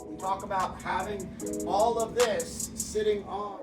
We talk about having all of this sitting on.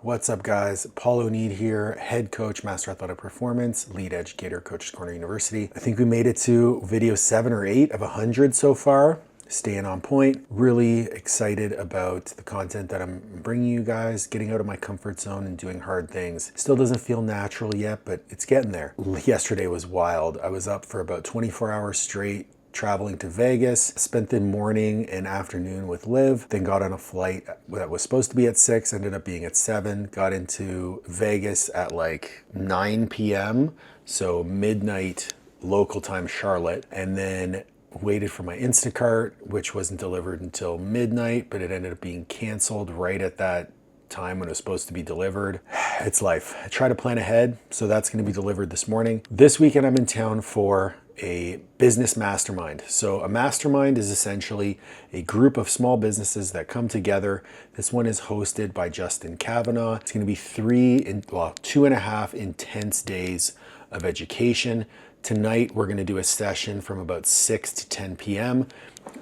What's up, guys? Paul Oneid here, head coach, Master Athletic Performance, lead educator, Coach's Corner University. I think we made it to video 7 or 8 of 100 so far. Staying on point. Really excited about the content that I'm bringing you guys, getting out of my comfort zone and doing hard things. Still doesn't feel natural yet, but it's getting there. Yesterday was wild. I was up for about 24 hours straight, traveling to Vegas, spent the morning and afternoon with Liv, then got on a flight that was supposed to be at 6, ended up being at 7, got into Vegas at like 9 p.m., so midnight local time Charlotte, and then waited for my Instacart, which wasn't delivered until midnight, but it ended up being canceled right at that time when it was supposed to be delivered. It's life. I try to plan ahead, so that's going to be delivered this morning. This weekend I'm in town for a business mastermind. So a mastermind is essentially a group of small businesses that come together. This one is hosted by Justin Kavanaugh. It's going to be 2.5 intense days of education. Tonight we're going to do a session from about 6 to 10 p.m.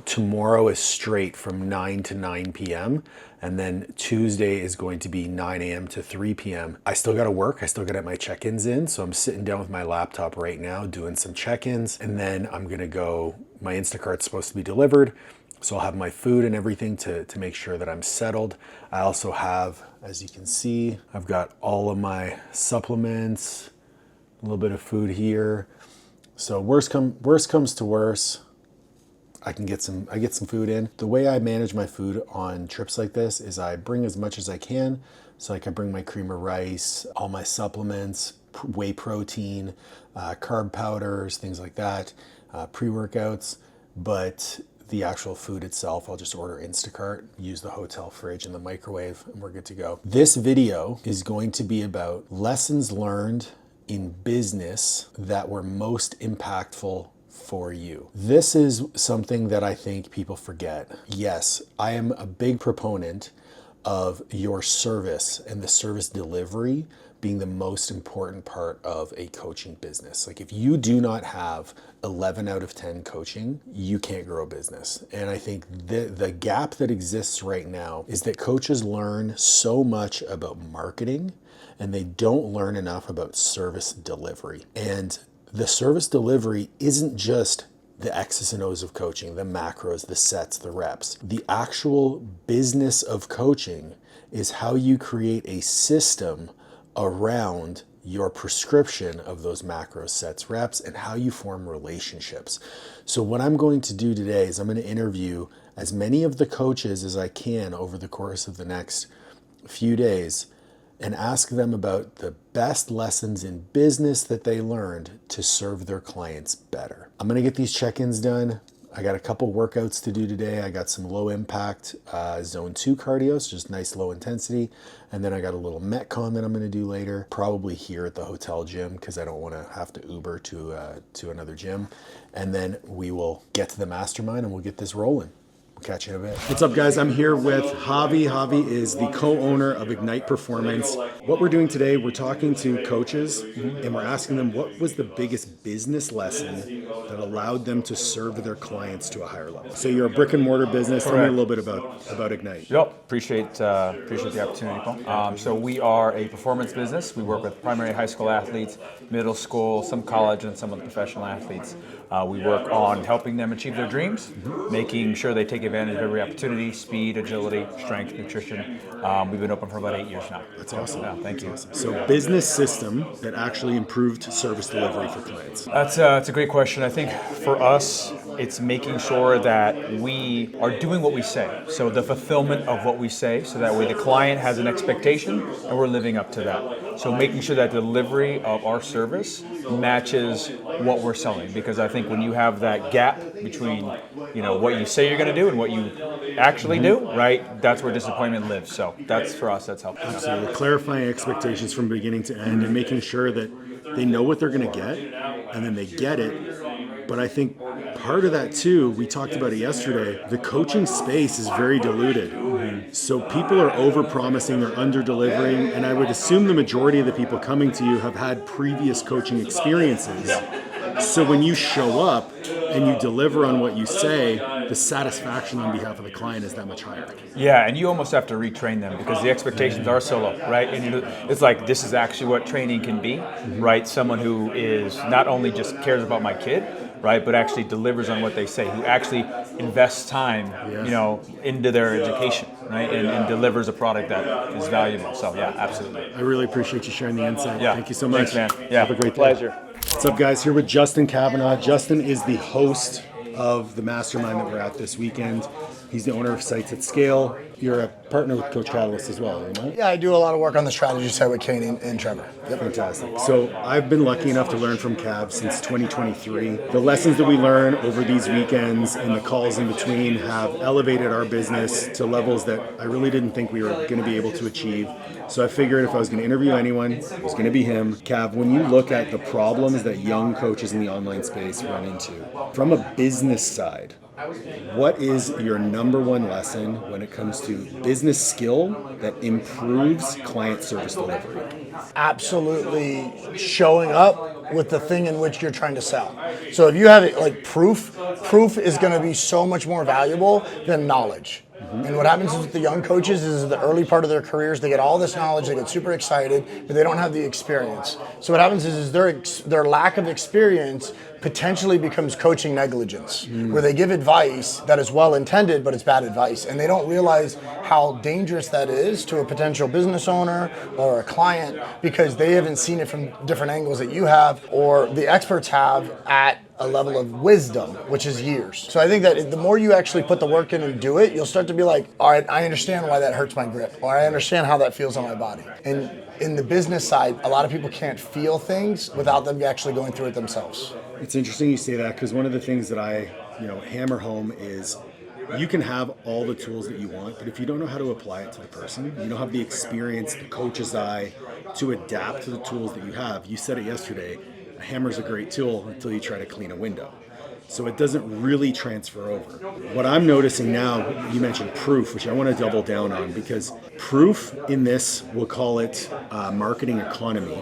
Tomorrow is straight from 9 to 9 p.m. And then Tuesday is going to be 9 a.m. to 3 p.m. I still got to work. I still got to get my check-ins in. So I'm sitting down with my laptop right now doing some check-ins. And then I'm going to go, my Instacart's supposed to be delivered. So I'll have my food and everything to make sure that I'm settled. I also have, as you can see, I've got all of my supplements, a little bit of food here. So worst comes to worst, I get some food in. The way I manage my food on trips like this is I bring as much as I can. So like I bring my cream of rice, all my supplements, whey protein, carb powders, things like that, pre-workouts. But the actual food itself, I'll just order Instacart, use the hotel fridge and the microwave, and we're good to go. This video is going to be about lessons learned in business that were most impactful for you. This is something that I think people forget. Yes, I am a big proponent of your service and the service delivery being the most important part of a coaching business. Like if you do not have 11 out of 10 coaching, you can't grow a business. And I think the gap that exists right now is that coaches learn so much about marketing and they don't learn enough about service delivery. And the service delivery isn't just the X's and O's of coaching, the macros, the sets, the reps. The actual business of coaching is how you create a system around your prescription of those macros, sets, reps, and how you form relationships. So what I'm going to do today is I'm going to interview as many of the coaches as I can over the course of the next few days and ask them about the best lessons in business that they learned to serve their clients better. I'm gonna get these check-ins done. I got a couple workouts to do today. I got some low impact zone 2 cardio, so just nice low intensity. And then I got a little Metcon that I'm gonna do later, probably here at the hotel gym because I don't wanna have to Uber to another gym. And then we will get to the mastermind and we'll get this rolling. We'll catch you in a bit. What's up, guys? I'm here with Javi. Javi is the co-owner of Ignite Performance. What we're doing today, we're talking to coaches and we're asking them what was the biggest business lesson that allowed them to serve their clients to a higher level. So you're a brick and mortar business. Tell me a little bit about Ignite. Yep, appreciate the opportunity, Paul. So we are a performance business. We work with primary high school athletes, middle school, some college, and some of the professional athletes. We work on helping them achieve their dreams, making sure they take advantage of every opportunity, speed, agility, strength, nutrition. We've been open for about 8 years now. That's awesome. Yeah, thank you. Awesome. So business system that actually improved service delivery for clients. That's a great question. I think for us, it's making sure that we are doing what we say. So the fulfillment of what we say, so that way the client has an expectation and we're living up to that. So making sure that delivery of our service matches what we're selling, because I think when you have that gap between what you say you're going to do and what you actually do, right, that's where disappointment lives. So that's for us, that's helpful. Absolutely. Clarifying expectations from beginning to end and making sure that they know what they're going to get and then they get it. But I think part of that too, we talked about it yesterday, the coaching space is very diluted. So people are over-promising, they're under-delivering, and I would assume the majority of the people coming to you have had previous coaching experiences. So when you show up and you deliver on what you say, the satisfaction on behalf of the client is that much higher. Yeah, and you almost have to retrain them because the expectations are so low, right? And it's like, this is actually what training can be, right? Someone who is not only just cares about my kid, right, but actually delivers on what they say, who actually invests time, into their education, right, and delivers a product that is valuable. So yeah, absolutely. I really appreciate you sharing the insight. Yeah. Thank you so much. Thanks, man. Yeah, have a great day. Pleasure. What's up, guys? Here with Justin Kavanaugh. Justin is the host of the mastermind that we're at this weekend. He's the owner of Sites at Scale. You're a partner with Coach Catalyst as well, right? Yeah, I do a lot of work on the strategy side with Kane and Trevor. Yep. Fantastic. So I've been lucky enough to learn from Cav since 2023. The lessons that we learn over these weekends and the calls in between have elevated our business to levels that I really didn't think we were going to be able to achieve. So I figured if I was going to interview anyone, it was going to be him. Cav, when you look at the problems that young coaches in the online space run into, from a business side, what is your number one lesson when it comes to business skill that improves client service delivery? Absolutely showing up with the thing in which you're trying to sell. So if you have it like proof is going to be so much more valuable than knowledge. And what happens with the young coaches is the early part of their careers, they get all this knowledge, they get super excited, but they don't have the experience. So what happens is their lack of experience potentially becomes coaching negligence, where they give advice that is well intended, but it's bad advice. And they don't realize how dangerous that is to a potential business owner or a client because they haven't seen it from different angles that you have or the experts have at a level of wisdom, which is years. So I think that the more you actually put the work in and do it, you'll start to be like, all right, I understand why that hurts my grip, or I understand how that feels on my body. And in the business side, a lot of people can't feel things without them actually going through it themselves. It's interesting you say that because one of the things that I, hammer home is you can have all the tools that you want, but if you don't know how to apply it to the person, you don't have the experience, the coach's eye to adapt to the tools that you have. You said it yesterday, a hammer's a great tool until you try to clean a window. So it doesn't really transfer over. What I'm noticing now, you mentioned proof, which I want to double down on because proof in this, we'll call it marketing economy,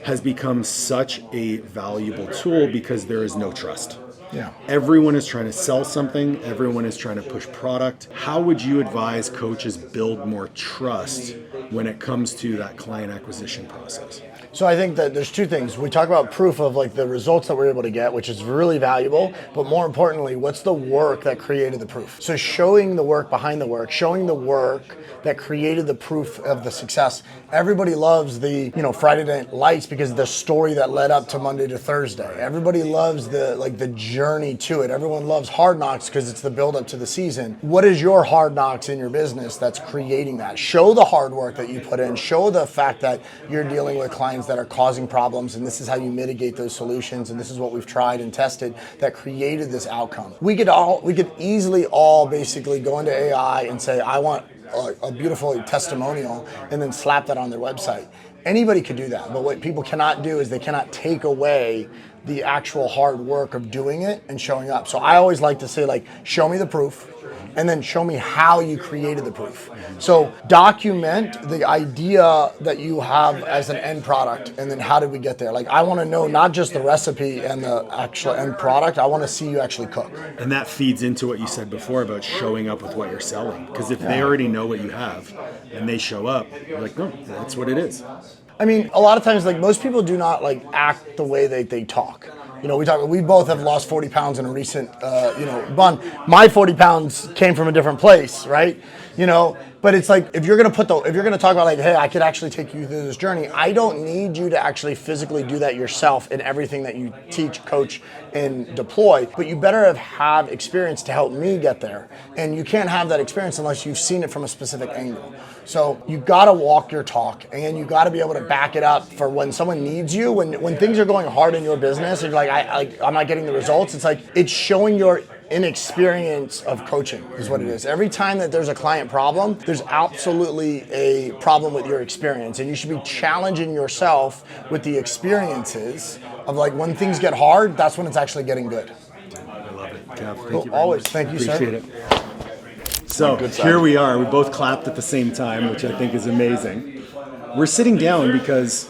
has become such a valuable tool because there is no trust. Yeah. Everyone is trying to sell something. Everyone is trying to push product. How would you advise coaches build more trust when it comes to that client acquisition process? So I think that there's two things. We talk about proof of like the results that we're able to get, which is really valuable, but more importantly, what's the work that created the proof? So showing the work behind the work, showing the work that created the proof of the success. Everybody loves the, Friday Night Lights because of the story that led up to Monday to Thursday. Everybody loves the journey to it. Everyone loves Hard Knocks because it's the build up to the season. What is your Hard Knocks in your business that's creating that? Show the hard work that you put in. Show the fact that you're dealing with clients that are causing problems and this is how you mitigate those solutions and this is what we've tried and tested that created this outcome. We could easily all basically go into AI and say, I want a beautiful testimonial and then slap that on their website. Anybody could do that, but what people cannot do is they cannot take away the actual hard work of doing it and showing up. So I always like to say, show me the proof and then show me how you created the proof. So document the idea that you have as an end product and then how did we get there? I want to know not just the recipe and the actual end product, I want to see you actually cook. And that feeds into what you said before about showing up with what you're selling. Because if they already know what you have and they show up, you're like, no, that's what it is. I mean, a lot of times, most people do not act the way they talk. We both have lost 40 pounds in a recent, run. My 40 pounds came from a different place, right? But it's if you're gonna talk about hey, I could actually take you through this journey. I don't need you to actually physically do that yourself in everything that you teach, coach, and deploy. But you better have experience to help me get there. And you can't have that experience unless you've seen it from a specific angle. So you gotta walk your talk, and you gotta be able to back it up for when someone needs you. When things are going hard in your business, and you're I'm not getting the results. It's showing your inexperience of coaching is what it is. Every time that there's a client problem, there's absolutely a problem with your experience, and you should be challenging yourself with the experiences of when things get hard, that's when it's actually getting good. I love it. Cav, thank Cool. you very Always. much. Thank you, Appreciate sir. it. So Good side. here we are. We both clapped at the same time, which I think is amazing. We're sitting down because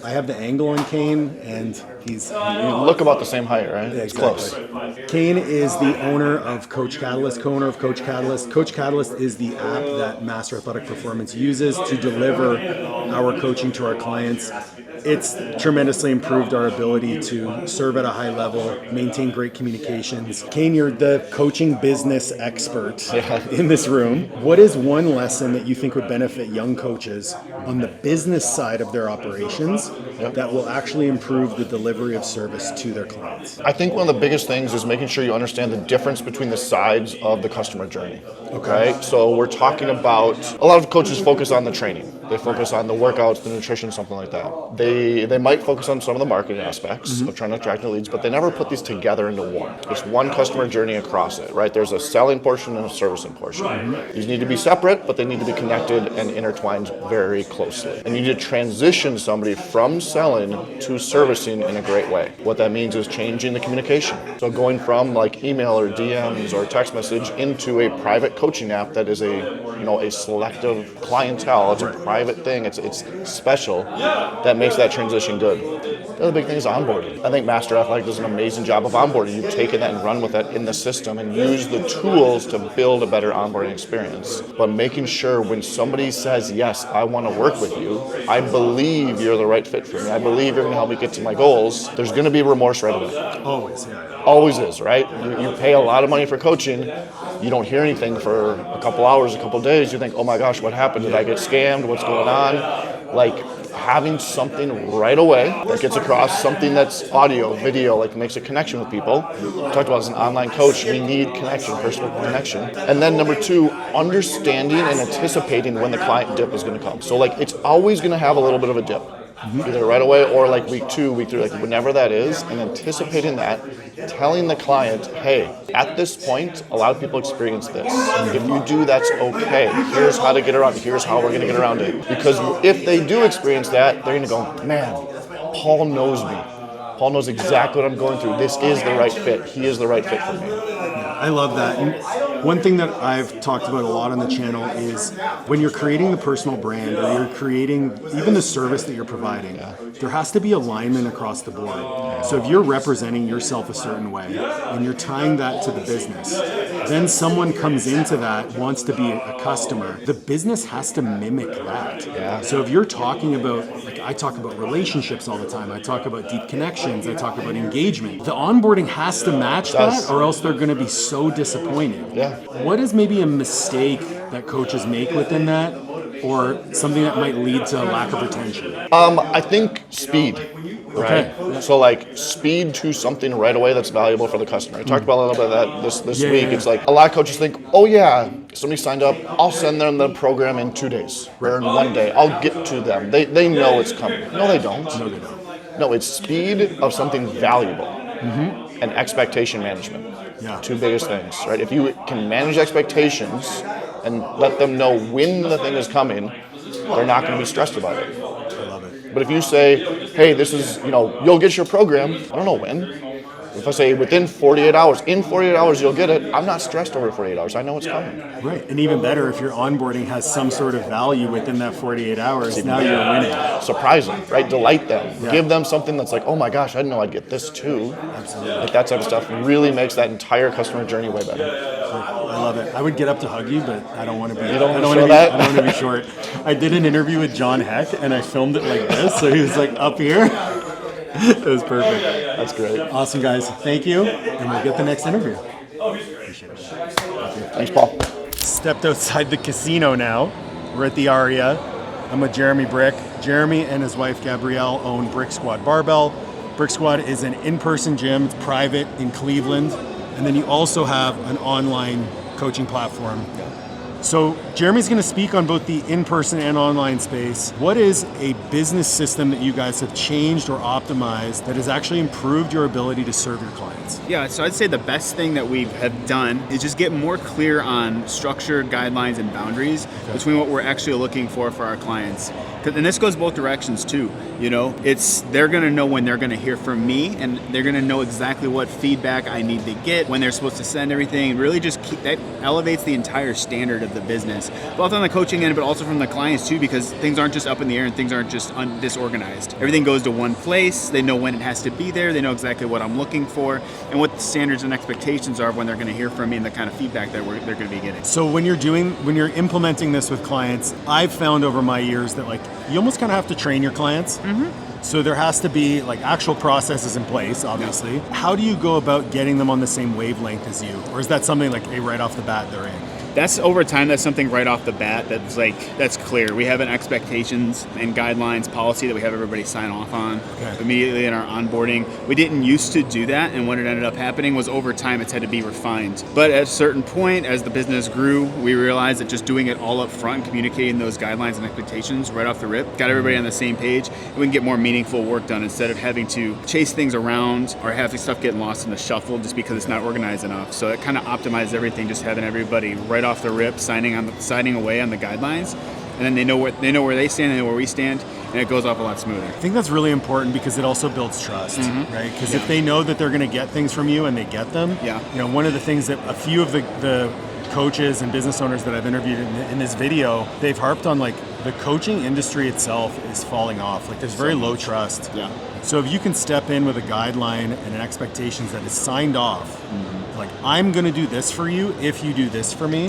I have the angle on Kane, and he's... You look about the same height, right? Yeah, It's exactly. close. Kane is the owner of Coach Catalyst, co-owner of Coach Catalyst. Coach Catalyst is the app that Master Athletic Performance uses to deliver our coaching to our clients. It's tremendously improved our ability to serve at a high level, maintain great communications. Kane, you're the coaching business expert in this room. What is one lesson that you think would benefit young coaches on the business side of their operations that will actually improve the delivery of service to their clients? I think one of the biggest things is making sure you understand the difference between the sides of the customer journey. Okay. So we're talking about, a lot of coaches focus on the training. They focus on the workouts, the nutrition, something like that. They might focus on some of the marketing aspects of trying to attract new leads, but they never put these together into one. It's one customer journey across it, right? There's a selling portion and a servicing portion. These need to be separate, but they need to be connected and intertwined very closely. And you need to transition somebody from selling to servicing in a great way. What that means is changing the communication. So going from like email or DMs or text message into a private coaching app that is a selective clientele. It's a private thing. It's special. That makes that transition good. The other big thing is onboarding. I think Master Athletic does an amazing job of onboarding. You've taken that and run with it in the system and use the tools to build a better onboarding experience. But making sure when somebody says, yes, I want to work with you, I believe you're the right fit for me, I believe you're going to help me get to my goals, there's going to be remorse right away. Always, yeah. Always is, right? You pay a lot of money for coaching, you don't hear anything for a couple hours, a couple days, you think, oh my gosh, what happened? Did I get scammed? What's going on? Like, having something right away that gets across, something that's audio, video, like makes a connection with people. We talked about as an online coach, we need connection, personal connection. And then number two, understanding and anticipating when the client dip is going to come. So like it's always going to have a little bit of a dip. Either right away or like week 2, week 3, like whenever that is, and anticipating that, telling the client, hey, at this point, a lot of people experience this. If you do, that's okay. Here's how to get around it. Here's how we're going to get around it. Because if they do experience that, they're going to go, man, Paul knows me. Paul knows exactly what I'm going through. This is the right fit. He is the right fit for me. I love that. And one thing that I've talked about a lot on the channel is when you're creating the personal brand or you're creating even the service that you're providing, there has to be alignment across the board. So if you're representing yourself a certain way and you're tying that to the business, then someone comes into that, wants to be a customer, the business has to mimic that. So if you're talking about, like I talk about relationships all the time, I talk about deep connections, I talk about engagement, the onboarding has to match that or else they're going to be so disappointed. What is maybe a mistake that coaches make within that, or something that might lead to a lack of retention? I think speed, right? Okay. So like speed to something right away that's valuable for the customer. I talked about a little bit of that this week. It's like a lot of coaches think, oh yeah, somebody signed up, I'll send them the program in 2 days or in 1 day. I'll get to them. They know it's coming. No, they don't. No, they don't. No, it's speed of something valuable and expectation management. Two biggest things, right? If you can manage expectations and let them know when the thing is coming, they're not going to be stressed about it. I love it. But if you say, hey, this is, you'll get your program, I don't know when. If I say within 48 hours, in 48 hours you'll get it, I'm not stressed over 48 hours. I know it's coming. Right, and even better if your onboarding has some sort of value within that 48 hours, now you're winning. Surprise them, right? Delight them. Give them something that's like, oh my gosh, I didn't know I'd get this too. Absolutely. Like that type of stuff really makes that entire customer journey way better. I love it. I would get up to hug you, but I don't want to be. You don't I want to don't show that? I don't want to be short. I did an interview with John Heck, and I filmed it like this, so he was like up here. It was perfect. That's great. Awesome, guys. Thank you, and we'll get the next interview. Appreciate it. Thanks, Paul. Stepped outside the casino now. We're at the Aria. I'm with Jeremy Brick. Jeremy and his wife Gabrielle own Brick Squad Barbell. Brick Squad is an in-person gym. It's private in Cleveland. And then you also have an online coaching platform. So Jeremy's going to speak on both the in-person and online space. What is a business system that you guys have changed or optimized that has actually improved your ability to serve your clients? Yeah, so I'd say the best thing that we have done is just get more clear on structure, guidelines, and boundaries between what we're actually looking for our clients. And this goes both directions too. You know, they're going to know when they're going to hear from me, and they're going to know exactly what feedback I need to get, when they're supposed to send everything. Really just that elevates the entire standard of the business, both on the coaching end, but also from the clients too, because things aren't just up in the air and things aren't just disorganized. Everything goes to one place. They know when it has to be there. They know exactly what I'm looking for and what the standards and expectations are of when they're going to hear from me and the kind of feedback that they're going to be getting. So when you're implementing this with clients, I've found over my years that like you almost kind of have to train your clients. So there has to be like actual processes in place, obviously. Yeah. How do you go about getting them on the same wavelength as you? Or is that something like right off the bat they're in? That's over time. That's something right off the bat that's clear. We have an expectations and guidelines policy that we have everybody sign off on immediately in our onboarding. We didn't used to do that, and what it ended up happening was over time it's had to be refined. But at a certain point, as the business grew, we realized that just doing it all up front, communicating those guidelines and expectations right off the rip, got everybody on the same page, and we can get more meaningful work done instead of having to chase things around or having stuff get lost in the shuffle just because it's not organized enough. So it kind of optimized everything, just having everybody right off the rip signing away on the guidelines, and then they know where they stand, they know where we stand, and it goes off a lot smoother. I think that's really important because it also builds trust, right? Because if they know that they're going to get things from you and they get them, you know, one of the things that a few of the coaches and business owners that I've interviewed in this video, they've harped on like the coaching industry itself is falling off. Like there's very low trust. Yeah. So if you can step in with a guideline and an expectations that is signed off, like I'm going to do this for you if you do this for me,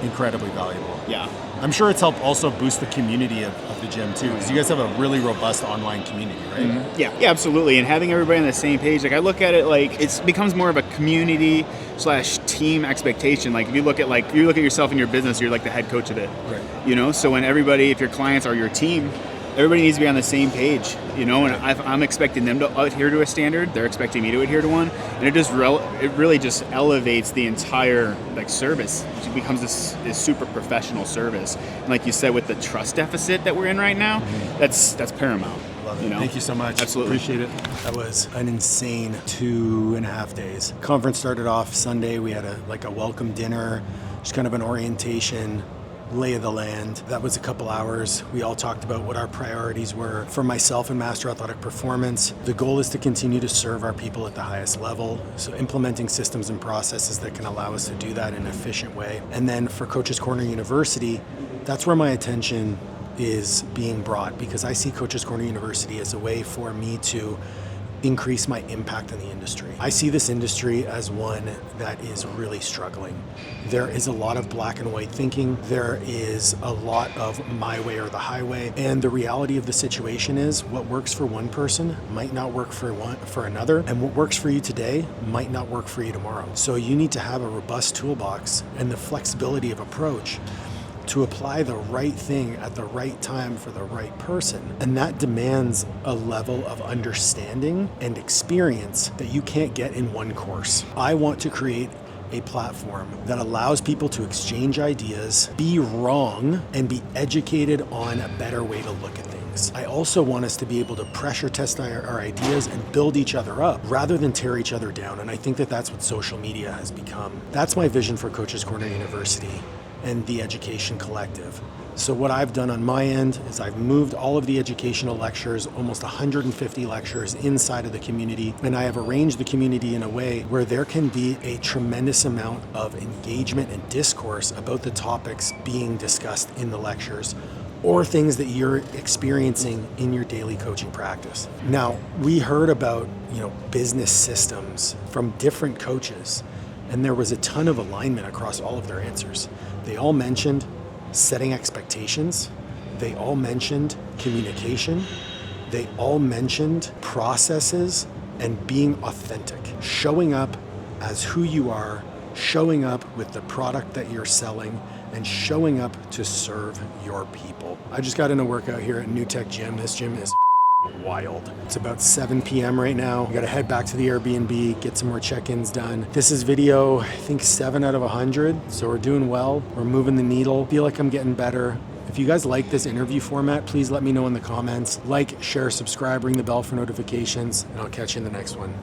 incredibly valuable. Yeah. I'm sure it's helped also boost the community of the gym too, because you guys have a really robust online community, right? Yeah, absolutely. And having everybody on the same page, like I look at it like it becomes more of a community / team expectation. Like if you look at yourself in your business, you're like the head coach of it. Right. You know, so when if your clients are your team, everybody needs to be on the same page, you know, and I'm expecting them to adhere to a standard. They're expecting me to adhere to one, and it really just elevates the entire service. It becomes this super professional service. And like you said, with the trust deficit that we're in right now, that's paramount. Love it. You know? Thank you so much. Absolutely. Appreciate it. That was an insane 2.5 days. Conference started off Sunday. We had a welcome dinner, just kind of an orientation, lay of the land. That was a couple hours. We all talked about what our priorities were. For myself and Master Athletic Performance, the goal is to continue to serve our people at the highest level. So implementing systems and processes that can allow us to do that in an efficient way. And then for Coaches Corner University, that's where my attention is being brought, because I see Coaches Corner University as a way for me to increase my impact in the industry. I see this industry as one that is really struggling. There is a lot of black and white thinking. There is a lot of my way or the highway. And the reality of the situation is what works for one person might not work for another. And what works for you today might not work for you tomorrow. So you need to have a robust toolbox and the flexibility of approach to apply the right thing at the right time for the right person. And that demands a level of understanding and experience that you can't get in one course. I want to create a platform that allows people to exchange ideas, be wrong, and be educated on a better way to look at things. I also want us to be able to pressure test our ideas and build each other up rather than tear each other down. And I think that that's what social media has become. That's my vision for Coaches Corner University and the Education Collective. So what I've done on my end is I've moved all of the educational lectures, almost 150 lectures, inside of the community, and I have arranged the community in a way where there can be a tremendous amount of engagement and discourse about the topics being discussed in the lectures or things that you're experiencing in your daily coaching practice. Now, we heard about, business systems from different coaches, and there was a ton of alignment across all of their answers. They all mentioned setting expectations. They all mentioned communication. They all mentioned processes and being authentic, showing up as who you are, showing up with the product that you're selling, and showing up to serve your people. I just got in a workout here at New Tech Gym. This gym is wild. It's about 7 p.m. right now. We gotta head back to the Airbnb, get some more check-ins done. This is video, I think 7 out of 100. So we're doing well. We're moving the needle. Feel like I'm getting better. If you guys like this interview format, please let me know in the comments. Like, share, subscribe, ring the bell for notifications, and I'll catch you in the next one.